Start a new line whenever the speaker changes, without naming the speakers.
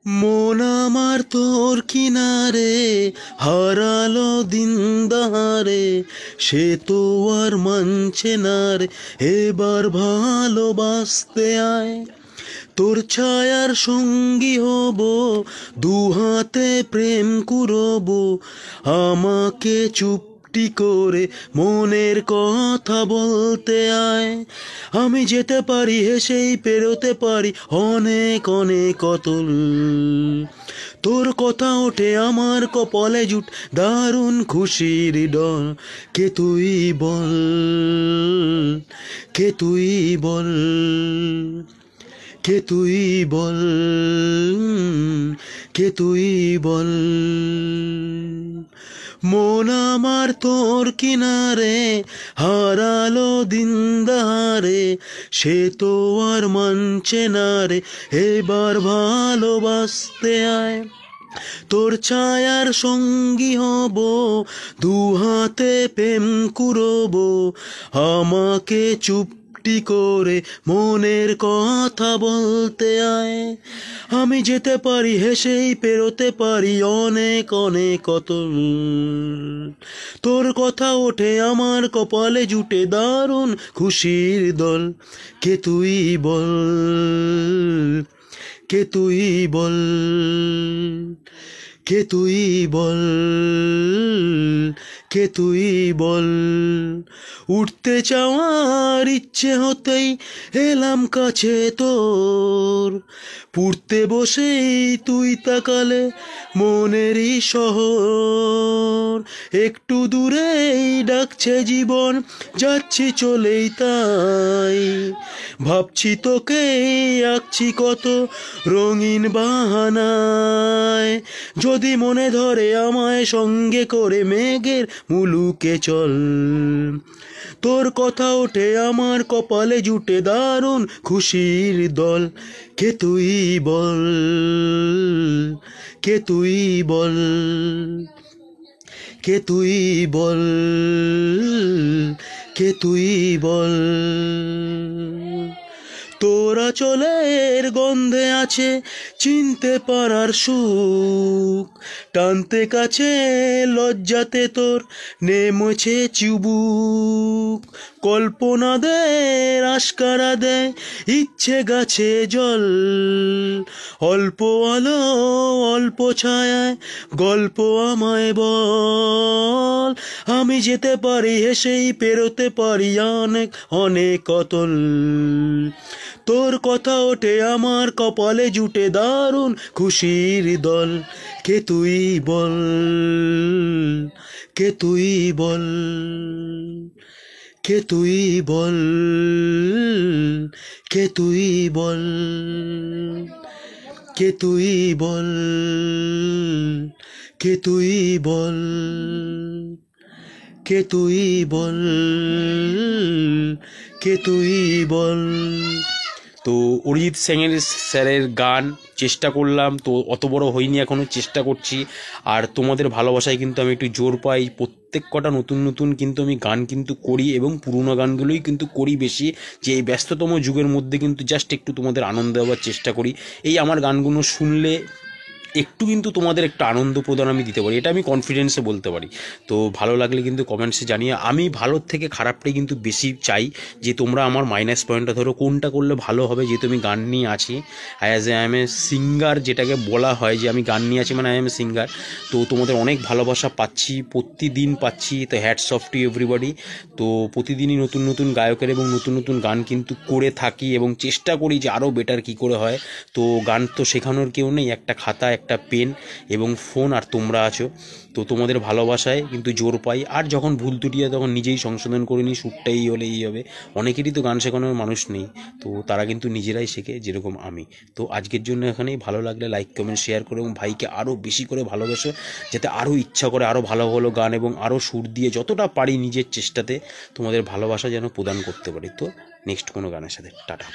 মন আমার তোর কিনারে হারালো দিন দাহারে, সে তো আর মানছে না রে, এবার ভালোবাসতে আয়। তোর ছায়ার সঙ্গী হব, দু হাতে প্রেম কুরব, আমাকে চুপটি করে মনের কথা বলতে আয়। আমি যেতে পারি হেসেই পেরোতে পারি অনেক অনেক অতল, তোর কথা ওঠে আমার কপালে জুট দারুণ খুশির ডল। কে তুই বল, কে তুই বল, কে তুই বল, কে তুই বল। মন আমার তোর কিনারে হারালো দিন দাহারে, সে তো আর মানছে না রে, এবার ভালোবাসতে আয়। তোর ছায়ার সঙ্গী হব, দু হাতে প্রেম কুরব, আমাকে চুপটি করে মনের কথা বলতে আয়। আমি যেতে পারি হেসেই পেরোতে পারি অনেক অনেক অতল, তোর কথা ওঠে আমার কপালে জুটে দারুণ খুশির দল। কে তুই বল, কে তুই বল, কে তুই বল, কে তুই বল। উঠতে চাওয়ার ইচ্ছে হতেই এলাম কাছে তোর, পড়তে বসেই তুই তাকালে মনেরই শহর। একটু দূরেই ডাকছে জীবন, যাচ্ছি চলেই তাই, ভাবছি তোকেই আঁকছি কত রঙিন বাহানায়। যদি মনে ধরে আমায় সঙ্গে করে মেঘের মুলুকে চল, তোর কথা ওঠে আমার কপালে জুটে দারুণ খুশির দল। কে তুই বল, কে তুই বল, কে তুই বল, কে তুই বল। তোরা চলের গন্ধে আছে চিনতে পারার সুখ, টানতে কাছে লজ্জাতে তোর নেমেছে চুবুক। কল্পনাদের আশকারা দেয় ইচ্ছে গাছে জল, অল্প আলো অল্প ছায়ায় গল্প আমায় বল। আমি যেতে পারি হেসেই পেরোতে পারি অনেক অনেক অতল, তোর কথা ওঠে আমার কপালে জুটে দারুণ খুশির দল। কে তুই বল, কে তুই বল, কে তুই বল, কে তুই বল, কে তুই বল, কে তুই বল, কে তুই বল, কে তুই বল। তো অরিজিৎ সিংয়ের স্যারের গান চেষ্টা করলাম, তো অত বড় হয়নি এখনও, চেষ্টা করছি। আর তোমাদের ভালোবাসায় কিন্তু আমি একটু জোর পাই, প্রত্যেক কটা নতুন নতুন কিন্তু আমি গান কিন্তু করি, এবং পুরনো গানগুলোই কিন্তু করি বেশি, যে এই ব্যস্ততম যুগের মধ্যে কিন্তু জাস্ট একটু তোমাদের আনন্দ দেওয়ার চেষ্টা করি। এই আমার গানগুলো শুনলে একটু কিন্তু তোমাদের একটু আনন্দ প্রদান আমি দিতে পারি, এটা আমি কনফিডেন্সে বলতে পারি। তো ভালো লাগলে কিন্তু কমেন্টসে জানিয়ে, আমি ভালোর থেকে খারাপটাই কিন্তু বেশি চাই, যে তোমরা আমার মাইনাস পয়েন্টটা ধরো কোনটা করলে ভালো হবে। যেহেতু আমি গান নিয়ে আছি, আই এম এ সিঙ্গার, যেটাকে বলা হয় যে আমি গান নিয়ে আছি মানে আই এম এ সিঙ্গার। তো তোমাদের অনেক ভালোবাসা পাচ্ছি, প্রতিদিন পাচ্ছি, তো হ্যাটস অফ টু এভরিবডি। তো প্রতিদিনই নতুন নতুন গায়কের এবং নতুন নতুন গান কিন্তু করে থাকি, এবং চেষ্টা করি যে আরও বেটার কী করে হয়। তো গান তো শেখানোর কেউ নেই, একটা খাতা, একটা পেন এবং ফোন, আর তোমরা আছো। তো তোমাদের ভালোবাসায় কিন্তু জোর পাই, আর যখন ভুল ত্রুটি হয় তখন নিজেই সংশোধন করে নিই, সুরটা এই হলে এই হবে। অনেকেরই তো গান শেখানোর মানুষ নেই, তো তারা কিন্তু নিজেরাই শেখে, যেরকম আমি। তো আজকের জন্য এখানেই, ভালো লাগলে লাইক কমেন্ট শেয়ার করে, এবং ভাইকে আরও বেশি করে ভালোবেসো, যাতে আরও ইচ্ছা করে আরও ভালো ভালো গান এবং আরও সুর দিয়ে যতটা পারি নিজের চেষ্টাতে তোমাদের ভালোবাসা যেন প্রদান করতে পারি। তো নেক্সট কোনো গানের সাথে টাটা।